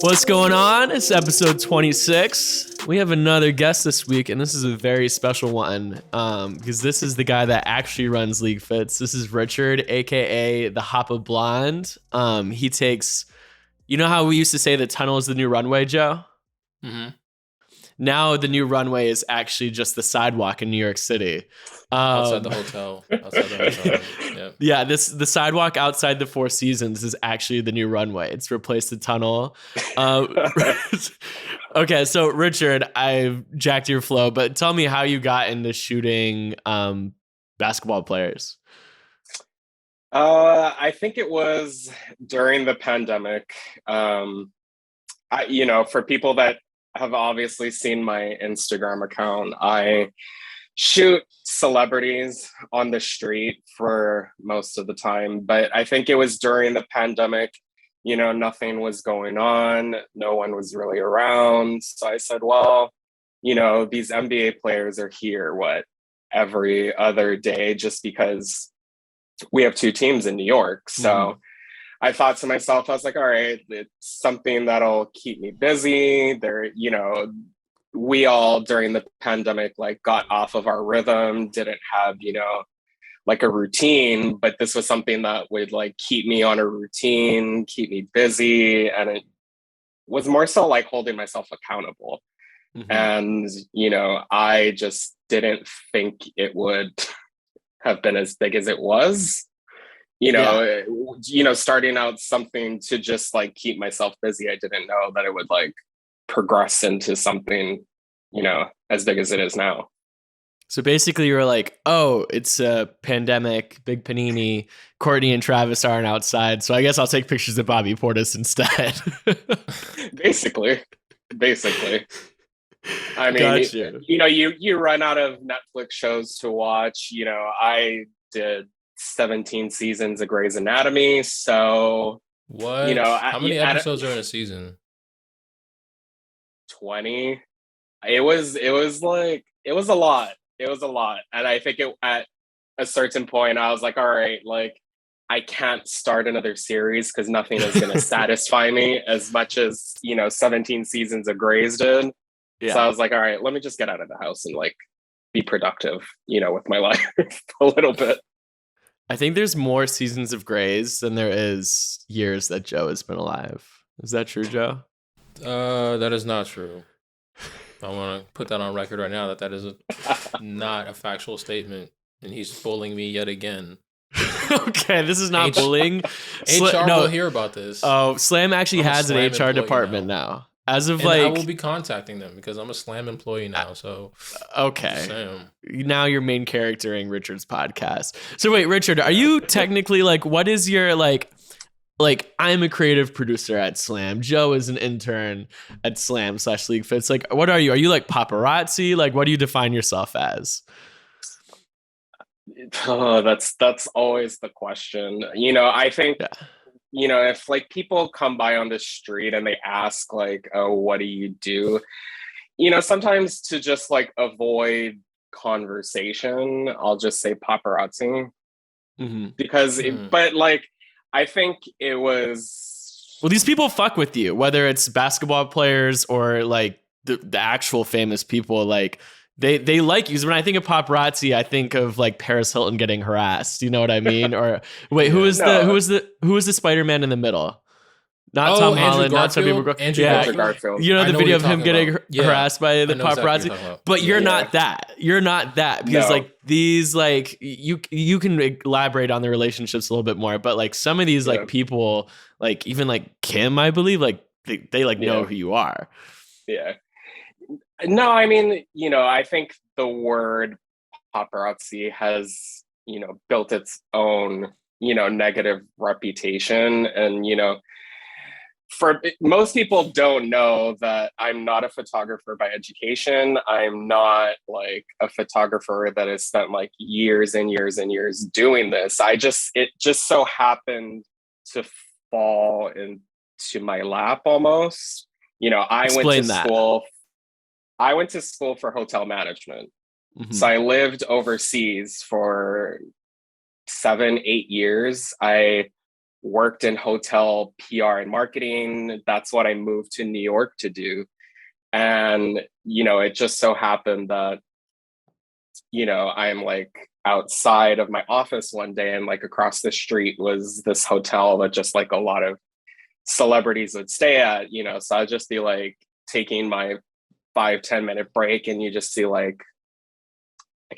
What's going on? It's episode 26. We have another guest this week, and this is a very special one because this is the guy that actually runs LeagueFits. This is Richard, aka the Hoppa Blonde. He takes, you know how we used to say the tunnel is the new runway, Joe? Mm-hmm. Now the new runway is actually just the sidewalk in New York City. Outside the hotel. Yep. Yeah, the sidewalk outside the Four Seasons is actually the new runway. It's replaced the tunnel. Okay, so Richard, I've jacked your flow, but tell me how you got into shooting basketball players. I think it was during the pandemic. For people that have obviously seen my Instagram account, I shoot celebrities on the street for most of the time. But I think it was during the pandemic, nothing was going on. No one was really around. So I said, well, these NBA players are here, every other day, just because we have two teams in New York. So I thought to myself, I was like, all right, it's something that'll keep me busy. We all during the pandemic, got off of our rhythm, didn't have, a routine, but this was something that would keep me on a routine, keep me busy. And it was more so holding myself accountable. Mm-hmm. And, I just didn't think it would have been as big as it was. Starting out something to just keep myself busy. I didn't know that it would progress into something, as big as it is now. So basically you were like, oh, it's a pandemic, big panini, Courtney and Travis aren't outside, so I guess I'll take pictures of Bobby Portis instead. Basically. I mean, gotcha. You run out of Netflix shows to watch. I did 17 seasons of Grey's Anatomy. So what? How many episodes are in a season? 20. It was a lot. And I think at a certain point I was like, all right, I can't start another series because nothing is going to satisfy me as much as 17 seasons of Grey's did. Yeah. So I was like, all right, let me just get out of the house and be productive, with my life a little bit. I think there's more seasons of Grey's than there is years that Joe has been alive. Is that true, Joe? That is not true. I want to put that on record right now that is not a factual statement, and he's bullying me yet again. Okay, this is not bullying. HR will hear about this. Oh, Slam actually has an HR department now. As of I will be contacting them because I'm a Slam employee now. So okay, now you're main charactering Richard's podcast. So wait, Richard, are you technically what is your I'm a creative producer at Slam. Joe is an intern at Slam / LeagueFits. What are you? Are you paparazzi? What do you define yourself as? Oh, that's always the question. I think. Yeah. If people come by on the street and they ask oh, what do you do? Sometimes to just avoid conversation, I'll just say paparazzi. Mm-hmm. Because, I think it was. Well, these people fuck with you, whether it's basketball players or the actual famous people. They like you. When I think of paparazzi, I think of Paris Hilton getting harassed. You know what I mean? Or wait, who is the Spider-Man in the middle? Not Tom Holland, not Tobey Maguire. Andrew Garfield. You know the video of him getting harassed by the paparazzi. Exactly but you're not that. You're not that because these you can elaborate on the relationships a little bit more. But some of these people even Kim, I believe they know who you are. Yeah. No, I mean, I think the word paparazzi has, built its own, negative reputation. And, for most people don't know that I'm not a photographer by education. I'm not a photographer that has spent years and years and years doing this. It just so happened to fall into my lap almost. I went to school for hotel management. Mm-hmm. So I lived overseas for 7-8 years. I worked in hotel PR and marketing. That's what I moved to New York to do. And, it just so happened that, I'm like outside of my office one day, and like across the street was this hotel that just like a lot of celebrities would stay at, so I'd just be like taking my 5-10 minute break, and you just see like,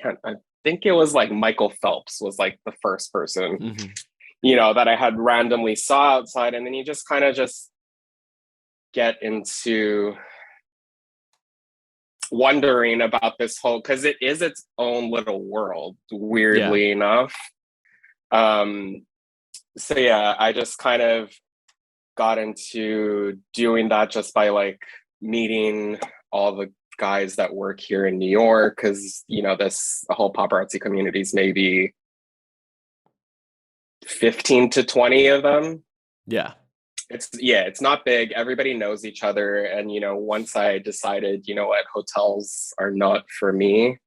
I think it was like Michael Phelps was like the first person, that I had randomly saw outside. And then you just kind of just get into wondering about this whole, because it is its own little world, weirdly enough. So yeah, I just kind of got into doing that just by like meeting all the guys that work here in New York, because the whole paparazzi community is maybe 15 to 20 of them. It's not big. Everybody knows each other. And once I decided, what, hotels are not for me,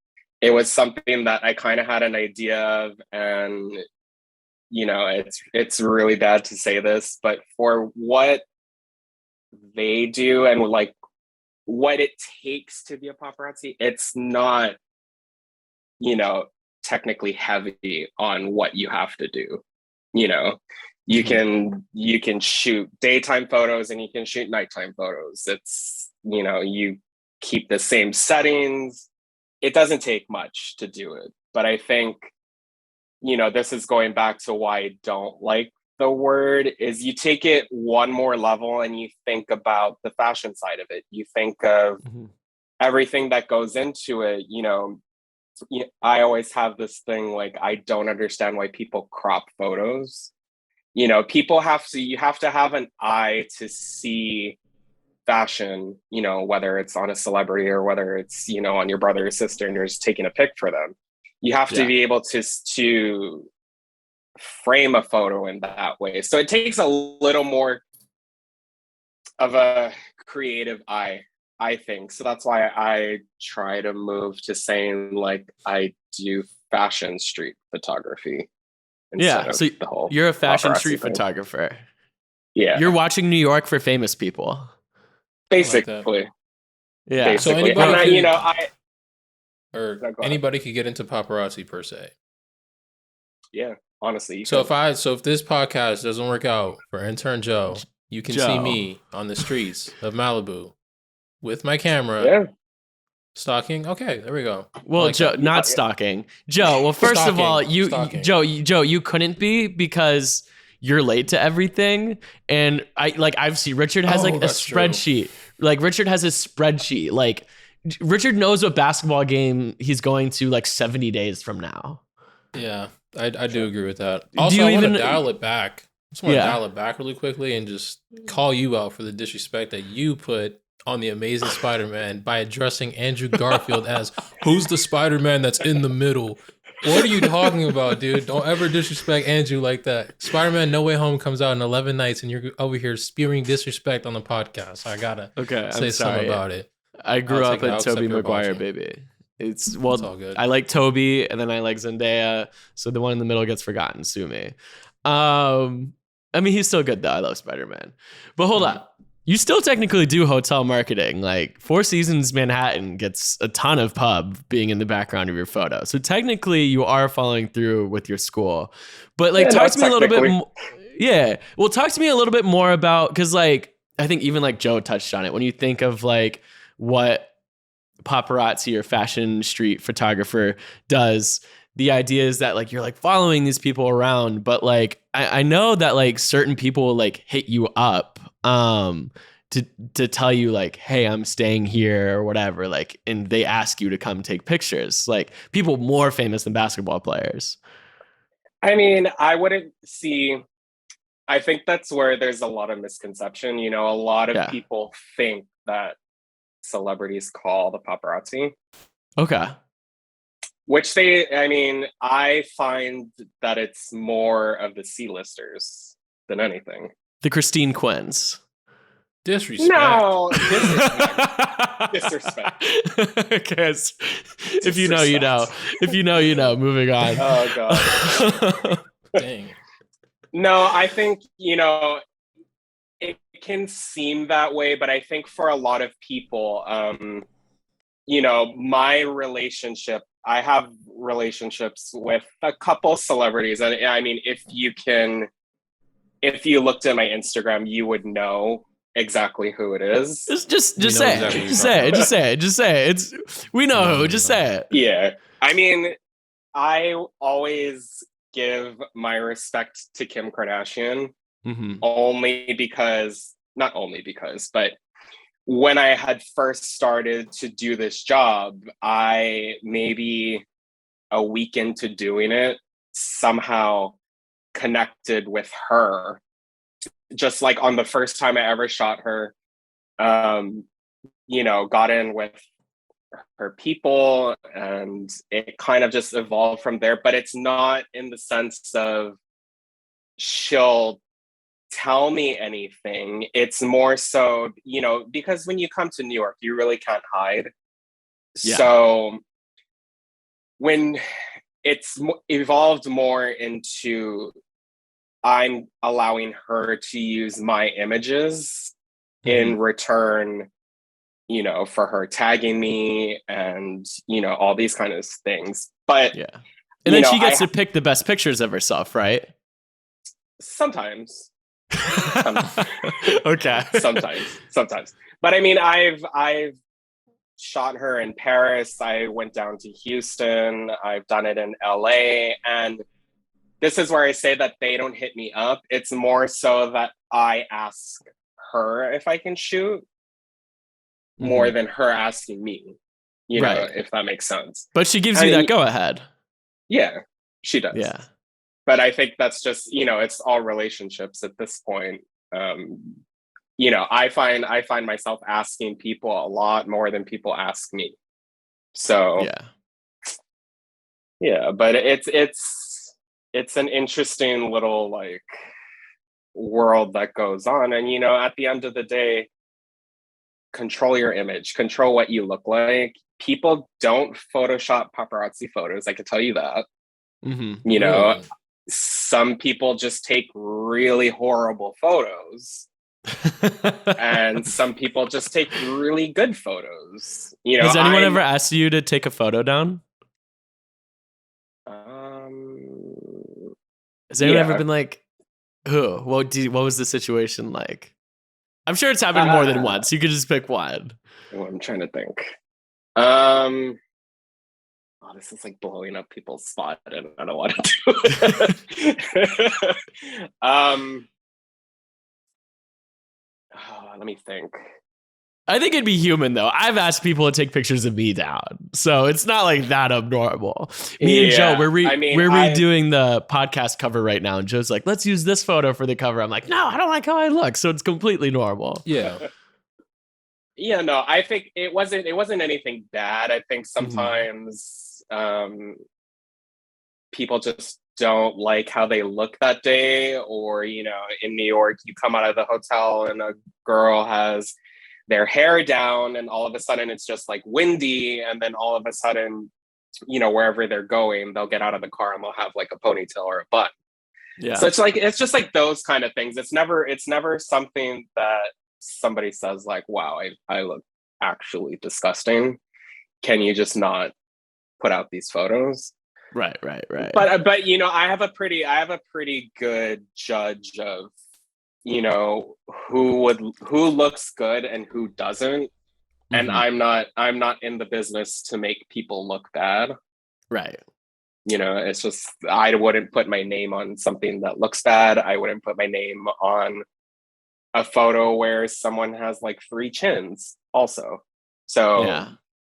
it was something that I kind of had an idea of. And it's really bad to say this, but for what they do and like what it takes to be a paparazzi, it's not, technically heavy on what you have to do. You can shoot daytime photos and you can shoot nighttime photos. It's, you keep the same settings. It doesn't take much to do it. But I think, this is going back to why I don't like the word, is you take it one more level and you think about the fashion side of it. You think of everything that goes into it. I always have this thing, like, I don't understand why people crop photos. You have to have an eye to see fashion, whether it's on a celebrity or whether it's, on your brother or sister and you're just taking a pic for them. You have to be able to frame a photo in that way. So it takes a little more of a creative eye, I think. So that's why I try to move to saying like I do fashion street photography. So you're a fashion street photographer. Yeah. You're watching New York for famous people. Basically. Yeah. So anybody anybody could get into paparazzi per se. Yeah, honestly. So if this podcast doesn't work out for intern Joe, you can see me on the streets of Malibu with my camera. Stalking. Okay, there we go. Well, like Joe, not stalking. Joe, well, first of all, Joe, you couldn't be because you're late to everything. And I've seen Richard has like a spreadsheet. True. Like Richard has a spreadsheet. Like Richard knows what basketball game he's going to like 70 days from now. Yeah, I do agree with that. Also, I want to dial it back. I just want to dial it back really quickly and just call you out for the disrespect that you put on the Amazing Spider-Man by addressing Andrew Garfield as, who's the Spider-Man that's in the middle? What are you talking about, dude? Don't ever disrespect Andrew like that. Spider-Man No Way Home comes out in 11 nights and you're over here spewing disrespect on the podcast. I gotta say something about it. I grew up a Tobey Maguire baby. It's all good. I like Toby and then I like Zendaya, so the one in the middle gets forgotten. Sue me. I mean, he's still good though. I love Spider-Man. But hold up. You still technically do hotel marketing. Like Four Seasons Manhattan gets a ton of pub being in the background of your photo. So technically you are following through with your school. But like talk to me a little bit more. Yeah. Well, talk to me a little bit more about, because like I think even like Joe touched on it. When you think of like what paparazzi or fashion street photographer does, the idea is that like you're like following these people around, but like I know that like certain people will like hit you up to tell you like, hey, I'm staying here or whatever, like, and they ask you to come take pictures, like people more famous than basketball players. I mean, I think that's where there's a lot of misconception. A lot of people think that celebrities call the paparazzi. Okay. Which I find that it's more of the C-listers than anything. The Christine Quinns. Disrespect. No, disrespect. Because if you know, you know. If you know, you know. Moving on. Oh, God. Dang. No, I think, it can seem that way, but I think for a lot of people, my relationship, I have relationships with a couple celebrities. And I mean, if you looked at my Instagram, you would know exactly who it is. Just say it. Just say it. We know who. Just say it. Yeah. I mean, I always give my respect to Kim Kardashian, not only because, but when I had first started to do this job, I maybe a week into doing it somehow connected with her. Just like on the first time I ever shot her, got in with her people, and it kind of just evolved from there. But it's not in the sense of she'll tell me anything. It's more so, because when you come to New York, you really can't hide. Yeah. So when it's evolved more into I'm allowing her to use my images in return, for her tagging me and, all these kind of things. But yeah. And then she gets to pick the best pictures of herself, right? Sometimes. Okay. Sometimes. But I mean, I've shot her in Paris. I went down to Houston. I've done it in LA. And this is where I say that they don't hit me up. It's more so that I ask her if I can shoot more than her asking me, know, if that makes sense. But she gives you that go ahead. Yeah, she does. Yeah. But I think that's just, it's all relationships at this point. I find myself asking people a lot more than people ask me. So yeah, but it's an interesting little like world that goes on. And, at the end of the day, control your image, control what you look like. People don't Photoshop paparazzi photos. I can tell you that. Really? Some people just take really horrible photos. And some people just take really good photos. Has anyone ever asked you to take a photo down? Has anyone ever been like, "Oh, what was the situation like?" I'm sure it's happened more than once. You could just pick one. Well, I'm trying to think. This is like blowing up people's spot, and I don't want to do it. Let me think. I think it'd be human though. I've asked people to take pictures of me down, so it's not like that abnormal. Me and Joe, we're redoing the podcast cover right now, and Joe's like, "Let's use this photo for the cover." I'm like, "No, I don't like how I look," so it's completely normal. Yeah. Yeah, no, I think it wasn't anything bad. I think sometimes people just don't like how they look that day, or in New York, you come out of the hotel and a girl has their hair down, and all of a sudden it's just like windy, and then all of a sudden, wherever they're going, they'll get out of the car and they'll have like a ponytail or a bun. Yeah. So it's just like those kind of things. It's never something that somebody says like, "Wow, I look actually disgusting. Can you just not put out these photos?" Right. But I have a pretty good judge of who looks good and who doesn't. And I'm not in the business to make people look bad. Right. It's just, I wouldn't put my name on something that looks bad. I wouldn't put my name on a photo where someone has like 3 chins also. So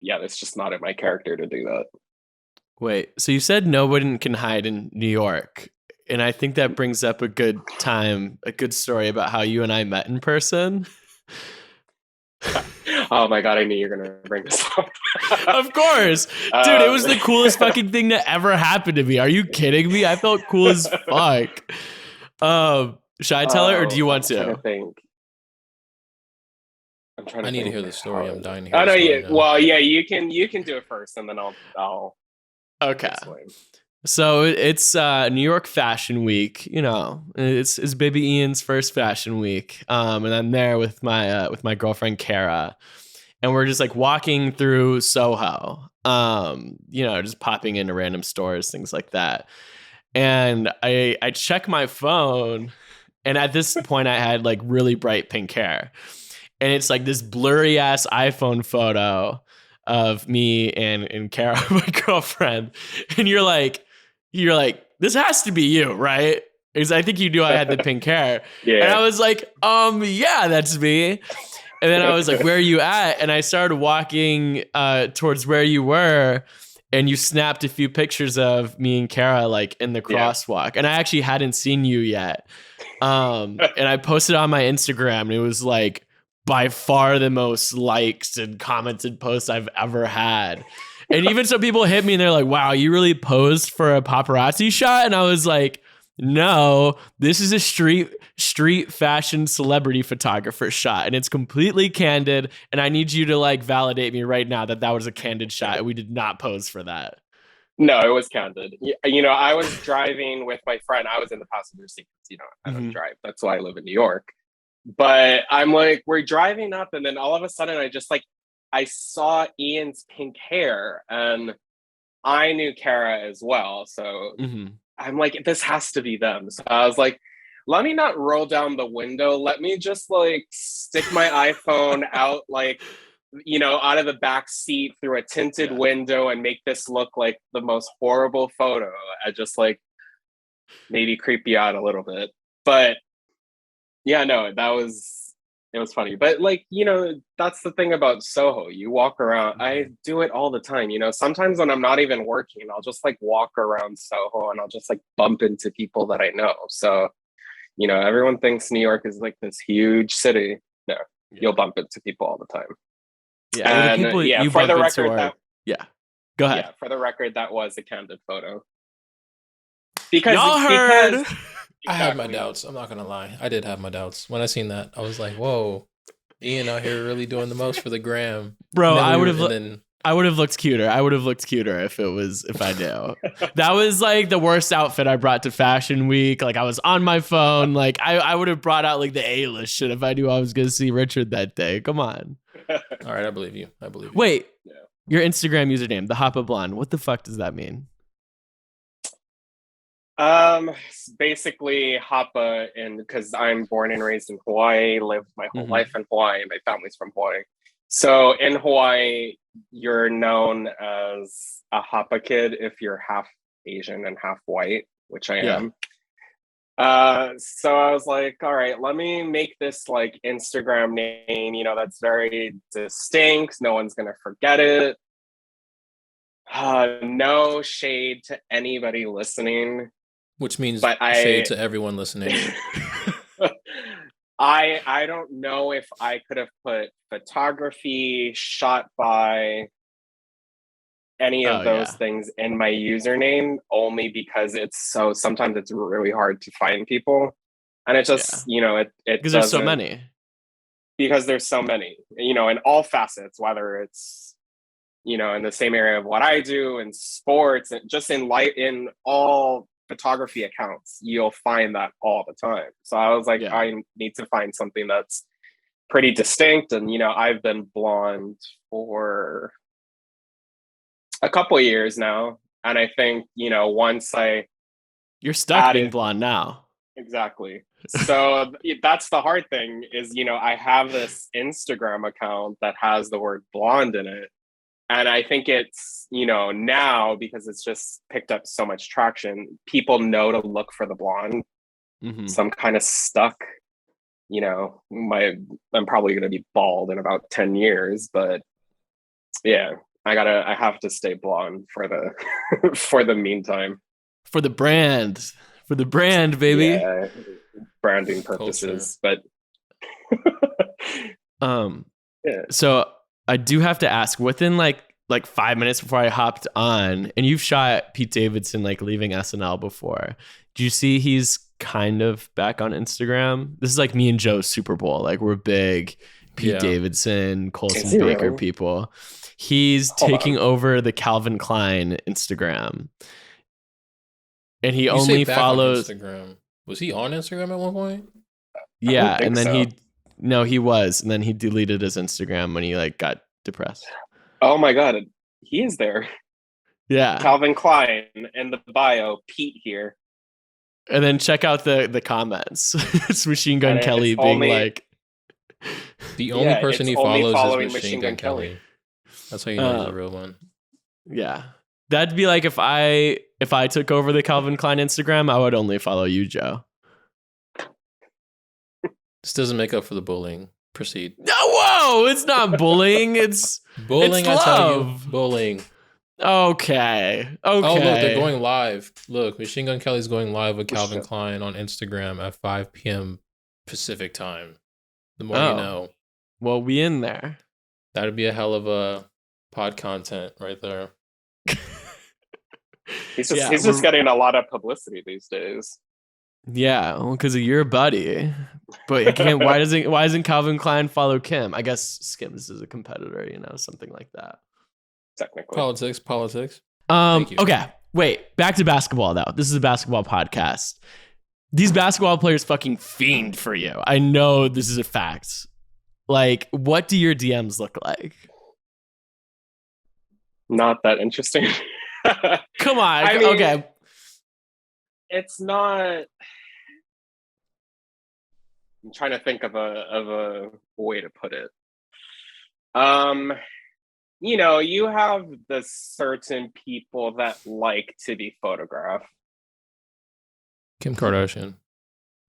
yeah, it's just not in my character to do that. Wait, so you said no one can hide in New York. And I think that brings up a good story about how you and I met in person. Oh my God, I knew you were going to bring this up. Of course. Dude, it was the coolest fucking thing that ever happened to me. Are you kidding me? I felt cool as fuck. Should I tell her or do you want to? I need to hear the story. I'm dying to hear the story. Well, yeah, you can do it first and then I'll Okay. explain. So it's New York Fashion Week. You know, it's baby Ian's first fashion week. And I'm there with my girlfriend Kara, and we're just like walking through Soho. You know, just popping into random stores, things like that. And I check my phone, and at this point I had like really bright pink hair, and it's like this blurry ass iPhone photo of me and Kara, my girlfriend, and you're like, this has to be you, right? Because I think you knew I had the pink hair. Yeah. And I was like, yeah, that's me. And then I was like, where are you at? And I started walking towards where you were, and you snapped a few pictures of me and Kara like in the crosswalk. And I actually hadn't seen you yet. And I posted on my Instagram, and it was like by far the most liked and commented post I've ever had. And even some people hit me and they're like, wow, you really posed for a paparazzi shot? And I was like, no, this is a street fashion celebrity photographer shot, and it's completely candid. And I need you to like validate me right now that was a candid shot, and we did not pose for that. No, it was candid. You know, I was driving with my friend. I was in the passenger seat. You know, I don't drive. That's why I live in New York. But I'm like, we're driving up, and then all of a sudden I saw Ian's pink hair, and I knew Kara as well. So I'm like, this has to be them. So I was like, let me not roll down the window. Let me just like stick my iPhone out, like, you know, out of the back seat through a tinted window and make this look like the most horrible photo. I just like maybe creep you out a little bit. But yeah, no, it was funny. But like, you know, that's the thing about Soho. You walk around, I do it all the time. You know, sometimes when I'm not even working, I'll just like walk around Soho and I'll just like bump into people that I know. So, you know, everyone thinks New York is like this huge city. No, you'll bump into people all the time. Yeah, and people you for the bump record, into go ahead. Yeah, for the record, that was a candid photo. Because y'all heard. I had my doubts. I'm not gonna lie. I did have my doubts when I seen that. I was like, "Whoa, Ian out here really doing the most for the gram." Bro, I would have looked cuter. I would have looked cuter if I knew. That was like the worst outfit I brought to Fashion Week. Like I was on my phone. Like I would have brought out like the A-list shit if I knew I was gonna see Richard that day. Come on. All right, I believe you. Wait, your Instagram username, the Hoppa Blonde. What the fuck does that mean? Basically Hapa, and because I'm born and raised in Hawaii, lived my whole life in Hawaii, my family's from Hawaii. So in Hawaii, you're known as a Hapa kid if you're half Asian and half white, which I am. So I was like, all right, let me make this like Instagram name, you know, that's very distinct. No one's gonna forget it. No shade to anybody listening. Which means shade to everyone listening. I don't know if I could have put photography, shot by, any of those things in my username, only because sometimes it's really hard to find people. And it just, you know, it because there's so many. Because there's so many, you know, in all facets, whether it's, you know, in the same area of what I do, in sports, and just in all photography accounts, you'll find that all the time. So I was like, I need to find something that's pretty distinct. And, you know, I've been blonde for a couple of years now. And I think, you know, you're stuck being blonde now. Exactly. So that's the hard thing is, you know, I have this Instagram account that has the word blonde in it. And I think it's, you know, now because it's just picked up so much traction, people know to look for the blonde. So I'm kind of stuck, you know, I'm probably going to be bald in about 10 years, but yeah, I have to stay blonde for the meantime. For the brand, baby. Yeah, branding purposes, but So I do have to ask, within like 5 minutes before I hopped on, and you've shot Pete Davidson like leaving SNL before. Do you see he's kind of back on Instagram? This is like me and Joe's Super Bowl. Like we're big Pete Davidson, Colson Baker people. He's taking over the Calvin Klein Instagram. and he You only say back follows on Instagram. Was he on Instagram at one point? Yeah, and then so. he was, and then he deleted his Instagram when he like got depressed. Oh my god, he is there. Yeah. Calvin Klein in the bio, Pete here. And then check out the comments. It's Machine Gun And Kelly being like the only person he follows is Machine Gun Kelly. That's how you know he's a real one. Yeah. That'd be like if I took over the Calvin Klein Instagram, I would only follow you, Joe. This doesn't make up for the bullying. Proceed. No, whoa! It's not bullying. It's bullying. It's I tell you, love. bullying. Okay. Oh, look, they're going live. Look, Machine Gun Kelly's going live with Calvin Klein on Instagram at 5 p.m. Pacific time. The more you know. Well, we in there. That'd be a hell of a pod content right there. He's just getting a lot of publicity these days. Yeah, well, because of your buddy. But he can't. Why doesn't Calvin Klein follow Kim? I guess Skims is a competitor, something like that. Technically, politics. Thank you. Okay, wait. Back to basketball though. This is a basketball podcast. These basketball players fucking fiend for you. I know this is a fact. Like, what do your DMs look like? Not that interesting. Come on. I mean, okay. It's not. I'm trying to think of a way to put it. You have the certain people that like to be photographed. Kim Kardashian.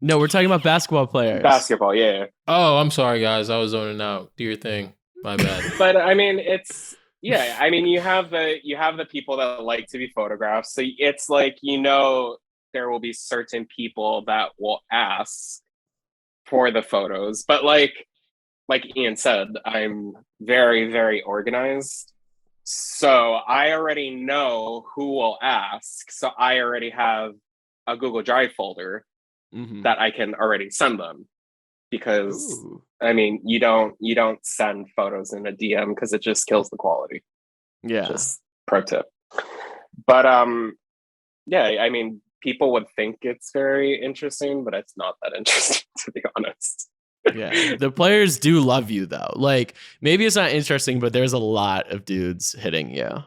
No, we're talking about basketball players. Basketball, yeah. Oh, I'm sorry, guys. I was zoning out. Do your thing. My bad. But I mean, you have the people that like to be photographed. So it's like, there will be certain people that will ask for the photos. But like Ian said, I'm very, very organized. So I already know who will ask. So I already have a Google Drive folder that I can already send them. Because you don't send photos in a DM because it just kills the quality. Yeah. Just pro tip. But people would think it's very interesting, but it's not that interesting, to be honest. Yeah. The players do love you though. Like, maybe it's not interesting, but there's a lot of dudes hitting you.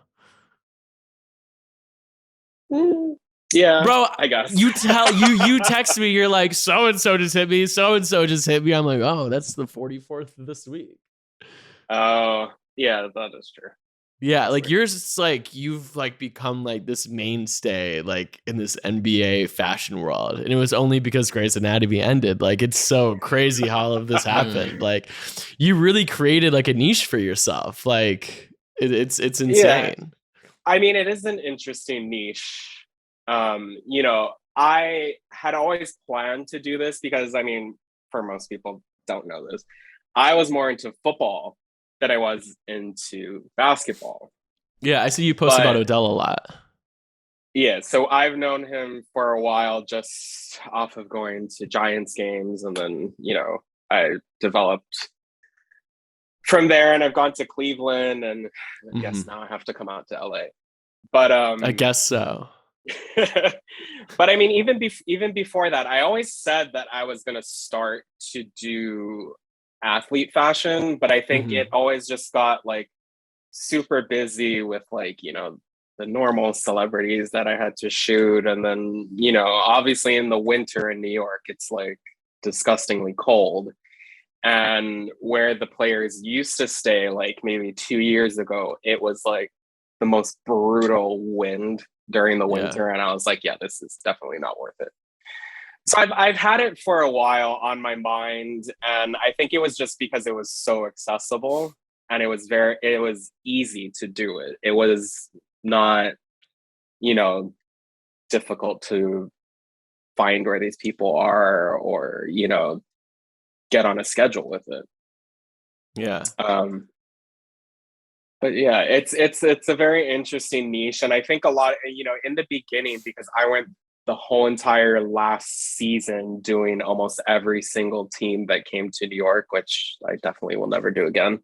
Yeah, bro, I guess. You text me, you're like, so and so just hit me, so and so just hit me. I'm like, oh, that's the 44th this week. Oh, yeah, that is true. Yeah, that's like weird. Yours, it's like you've like become like this mainstay like in this NBA fashion world, and it was only because Grey's Anatomy ended. Like, it's so crazy how all of this happened. Like, you really created like a niche for yourself. Like, it's insane. Yeah. I mean, it is an interesting niche. I had always planned to do this because, for most people don't know this, I was more into football than I was into basketball. Yeah, I see you post about Odell a lot. Yeah, so I've known him for a while just off of going to Giants games, and then, I developed from there, and I've gone to Cleveland, and I guess now I have to come out to LA. But I guess so. But even before that, I always said that I was going to start to do athlete fashion, but I think it always just got like super busy with like, the normal celebrities that I had to shoot. And then, obviously in the winter in New York, it's like disgustingly cold. And where the players used to stay, like maybe 2 years ago, it was like the most brutal wind during the winter. And I was like, yeah, this is definitely not worth it. So I've had it for a while on my mind, and I think it was just because it was so accessible and it was easy to do it. It was not, difficult to find where these people are or, get on a schedule with it. Yeah. But yeah, it's a very interesting niche, and I think a lot, in the beginning, because I went the whole entire last season doing almost every single team that came to New York, which I definitely will never do again.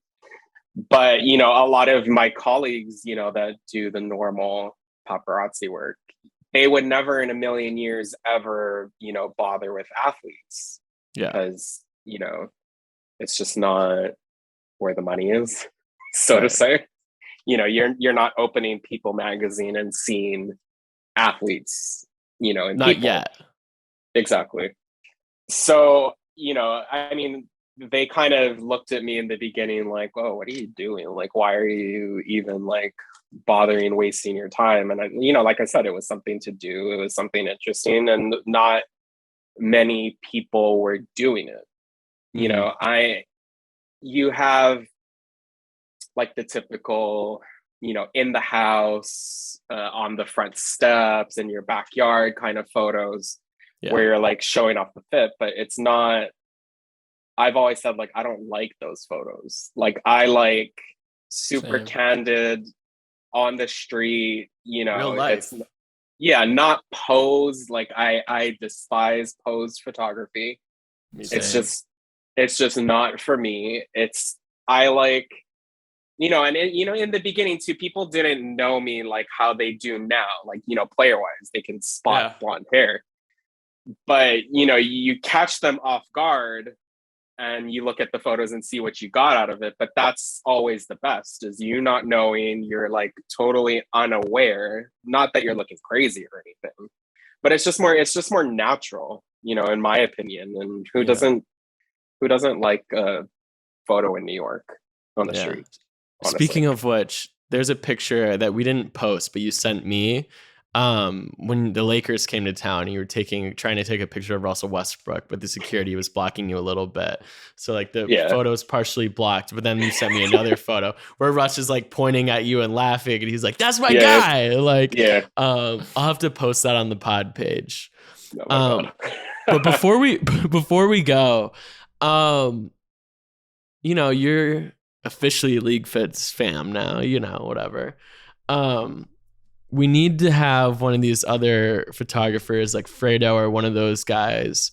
But, a lot of my colleagues, that do the normal paparazzi work, they would never in a million years ever, bother with athletes because, it's just not where the money is, so to say. You're not opening People magazine and seeing athletes, and not people. yet. Exactly. So, I mean, they kind of looked at me in the beginning like, oh, what are you doing? Like, why are you even like bothering wasting your time? And I, like I said, it was something to do. It was something interesting, and not many people were doing it. You have like the typical, in the house, on the front steps in your backyard kind of photos where you're like showing off the fit, but it's not. I've always said like I don't like those photos. Like I like super candid on the street, real life. Not posed. Like I despise posed photography. It's just not for me. I like, and in the beginning too, people didn't know me like how they do now, like, player wise, they can spot blonde hair, but you catch them off guard and you look at the photos and see what you got out of it. But that's always the best, is you not knowing, you're like totally unaware, not that you're looking crazy or anything, but it's just more natural, in my opinion. And who doesn't like a photo in New York on the street? Honestly. Speaking of which, there's a picture that we didn't post, but you sent me when the Lakers came to town. You were trying to take a picture of Russell Westbrook, but the security was blocking you a little bit. So like the photo's partially blocked, but then you sent me another photo where Russ is like pointing at you and laughing, and he's like, "That's my guy!" Like, I'll have to post that on the pod page. Oh my God. But before we go, you're officially LeagueFits fam now, whatever. We need to have one of these other photographers like Fredo or one of those guys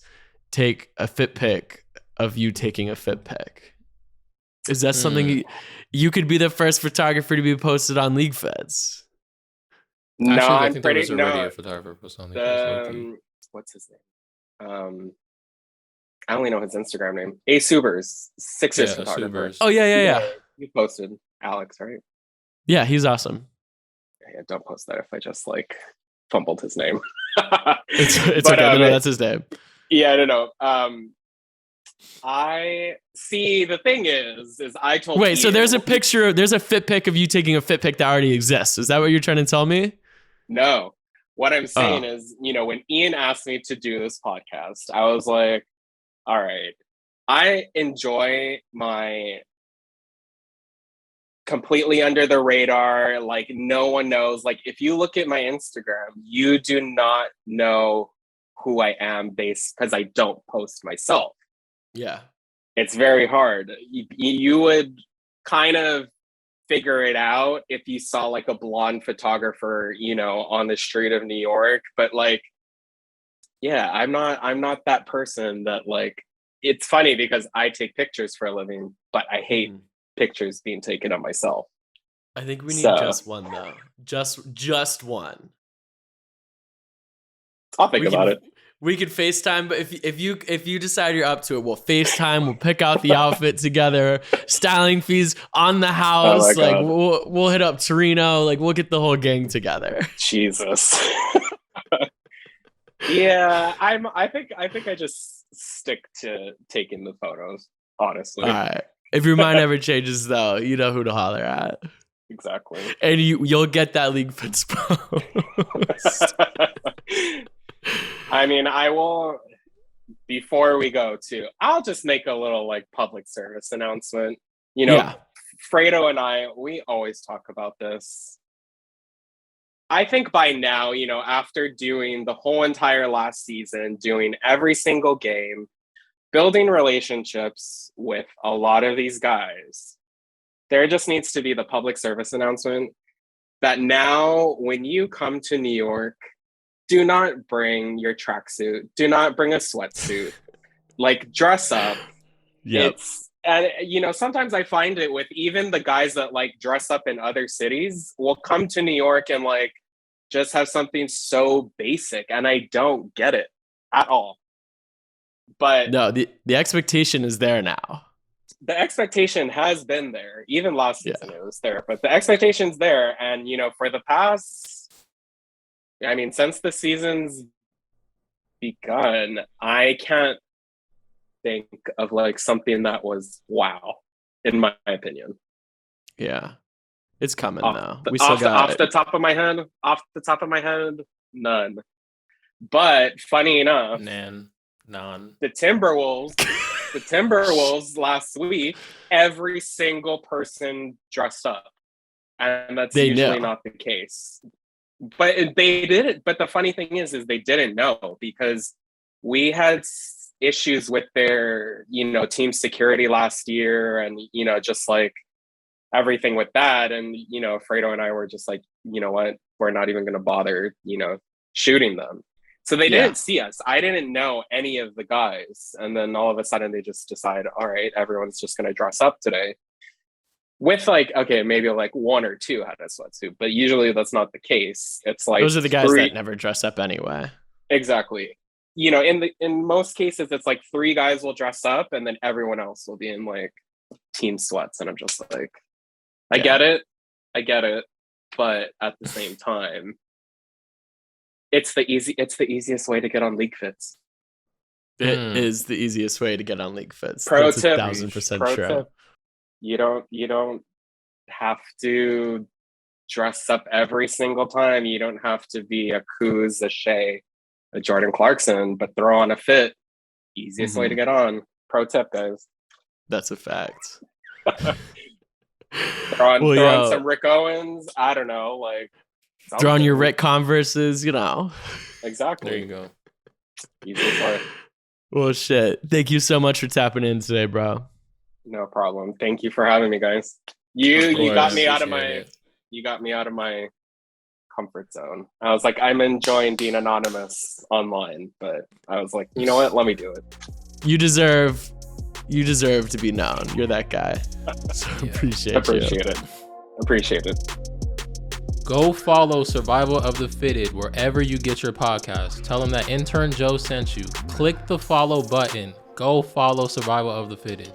take a fit pic of you taking a fit pic. Is that something you could be the first photographer to be posted on LeagueFits? No, actually, I I'm think pretty, there was already a photographer posted on LeagueFits. What's his name? I only know his Instagram name. A Subers, Sixers photographer. Oh yeah. You posted Alex, right? Yeah, he's awesome. Yeah, don't post that if I just like fumbled his name. It's okay. No, that's his name. Yeah, I don't know. I see. The thing is I told. Wait, so there's a fit pic of you taking a fit pic that already exists. Is that what you're trying to tell me? No. What I'm saying is, when Ian asked me to do this podcast, I was like, all right, I enjoy my completely under the radar, like no one knows. Like if you look at my Instagram, you do not know who I am because I don't post myself. Yeah. It's very hard. You would kind of figure it out if you saw like a blonde photographer, on the street of New York. But like, yeah, I'm not that person that like, it's funny because I take pictures for a living, but I hate pictures being taken of myself. I think we need just one though. Just one. I'll think about it. We could FaceTime, but if you decide you're up to it, we'll FaceTime. We'll pick out the outfit together. Styling fees on the house. Oh like we'll hit up Torino. Like we'll get the whole gang together. Jesus. Yeah, I think I just stick to taking the photos. Honestly. All right. If your mind ever changes, though, you know who to holler at. Exactly. And you'll get that LeagueFits post. I mean, I will, before we go too, I'll just make a little like public service announcement. Fredo and I, we always talk about this. I think by now, after doing the whole entire last season, doing every single game, building relationships with a lot of these guys, there just needs to be the public service announcement that now when you come to New York, do not bring your tracksuit. Do not bring a sweatsuit. Like, dress up. Yep. And sometimes I find it with even the guys that like dress up in other cities will come to New York and like just have something so basic, and I don't get it at all. But no, the expectation is there now. The expectation has been there. Even last season it was there, but the expectation's there. And, for the past, since the season's begun, I can't think of like something that was wow, in my opinion. Yeah. It's coming though. Off the top of my head, none. But funny enough, none. The Timberwolves last week, every single person dressed up, and that's usually not the case. But they did it. But the funny thing is they didn't know, because we had issues with their, team security last year, and just like everything with that. And Fredo and I were just like, you know what, we're not even going to bother, shooting them. So they didn't see us. I didn't know any of the guys. And then all of a sudden they just decide, all right, everyone's just going to dress up today. With like, okay, maybe like one or two had a sweatsuit, but usually that's not the case. It's like those are the guys that never dress up anyway. Exactly. In most cases, it's like 3 guys will dress up and then everyone else will be in like team sweats. And I'm just like, I get it. But at the same time, it's the easiest way to get on LeagueFits. It is the easiest way to get on LeagueFits. Pro That's tip. 1,000% true. Tip. You don't have to dress up every single time. You don't have to be a Kuz, a Shea, a Jordan Clarkson, but throw on a fit. Easiest way to get on. Pro tip, guys. That's a fact. throw on some Rick Owens. I don't know, like throw on your Rick Converses, Exactly. There you go. Easiest way. Well, shit. Thank you so much for tapping in today, bro. No problem. Thank you for having me, guys. You got me out of my comfort zone. I was like, I'm enjoying being anonymous online, but I was like, you know what? Let me do it. You deserve to be known. You're that guy. So appreciate it. Go follow Survival of the Fitted wherever you get your podcast. Tell them that intern Joe sent you. Click the follow button. Go follow Survival of the Fitted.